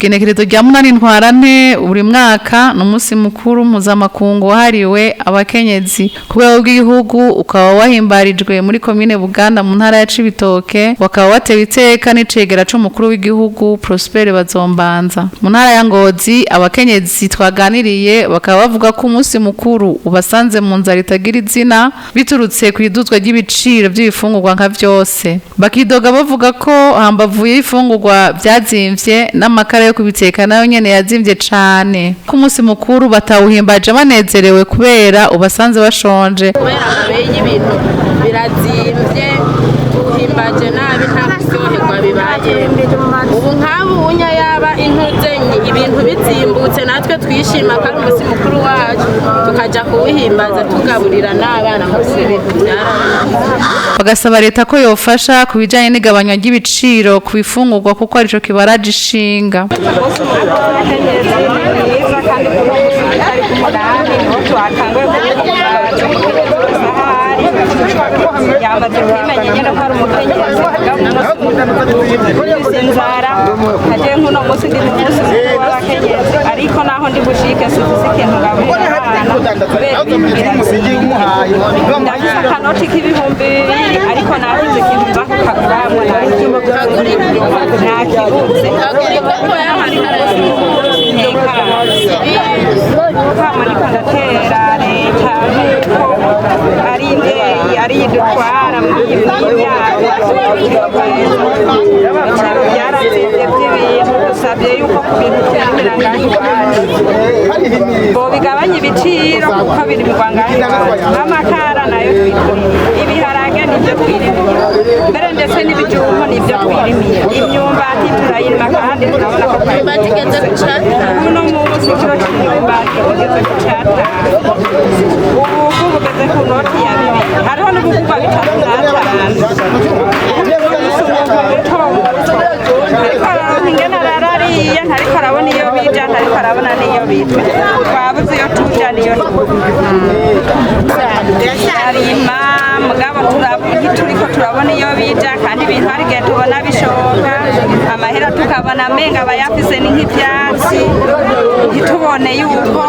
igenekerezo rya 8 ntwarante buri mwaka n'umunsi mukuru mpuzamakungu wahariwe abakenyezi kubera bw'igihugu ukaba wahimbarijwe muri komine Buganda mu ntara ya Cibitoke wakaba watewe iteka n'icegera c'umukuru w'igihugu Prosper Bazombanza mu ntara ya Ngozi abakenyezi twaganiriye bakaba bavuga ko umunsi mukuru ubasanze mu nzara itagira izina biturutse ku iduzwa ry'ibiciro by'ibifungurwa nka vyose bakidoga bavuga ko hambavuye ifungurwa byazimvye n'amakara yo kubiteka nayo nyene yazimvye cane ku munsi mukuru batawuhimbaje banezerewe kubera ubasanze bashonje kubera ababeyi y'ibintu birazimvye uhimbaje nabi nta kuryoherwa bibaye ubu nk'abu unya yaba intuzenyi ibintu bizimbutse natwe twishima ko ari umunsi mukuru wacu tukaja kuwihimbaza tugaburira n'abana munsi ibintu bagasaba leta ko yofasha ku bijanye n'igabanywa ry'ibiciro ku bifungurwa kuko arico kibaraje ishinga yamaze kwimenya nyine ko ari umukenyezi inzara hagiye nk'uno munsi ndi mu munsi mukuru w'abakenyezi ariko naho ndi bushike sivuze ikintu gaburira abana kubera ibintu birazimvye ndafise akanoti k'ibihumbi 2 ariko nahize ikintu nza kukaguramwo nakibuze kama niko ndatera leta ari indeye ari idutwara mu gihugu yacu ibiciro byarazimvye by'ibintu dusabye yuko ku bintu vyamira ngaho iwacu ngo bigabanye ibiciro kuko biri mu Rwanda amakara nayo twirimiye ibiharage nivyo twirimiye mbere ndetse n'ibijumbu nivyo twirimiye imyumbati turayirima kandi turabona ko twatigeze gucata uno munsi ikiro c'imyumbati ugeze gucata ubu bugeze ku noti ya 2 hariho n'ubugurwa 3 ingena rarariye ntariko arabona iyo bija ntariko arabona n'iyo bitwe twabuze iyo tuja niyo arima mugabo turiko turabona iyo bija kandi ibintu hari igihe tubona bishoka amahera tukabona menga abayafise ni nk'ivyatsi ntitubone yuko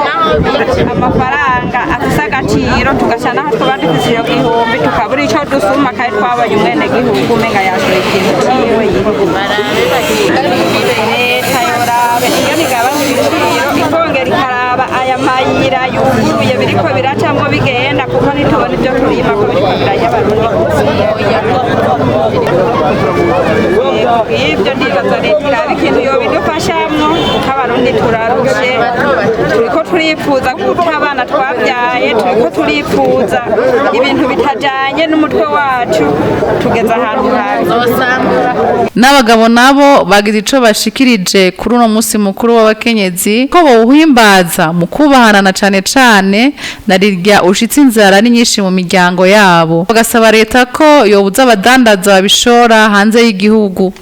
amafaranga afise agaciro tugaca naho twaba dufise iyo gihumbi tukabura ico dusuma kandi twabonye umwene gihugu menga yashoye ikintu ciwe leta yorabe iyo nigabanya ibiciro ikongera ikaraba aya mayira yuguruye biriko biracamwo bigenda kuko ntitubona ivyo turima ko biriko birarya abarundi ivyo ndibaza leta iraba ikintu yobidufashamwo kuko abarundi turarushe turiko turifuza guta abana twavyaye turiko turifuza ibintu bitajanye n'umutwe wacu tugeze ahantu habi n'abagabo nabo bagize ico bashikirije kuri uno munsi mukuru w'abakenyezi ko bawuhimbaza mu kubahanana cane cane narirya ushitse inzara ni nyinshi mu miryango yabo bagasaba leta ko yobuza abadandaza babishora hanze y'igihugu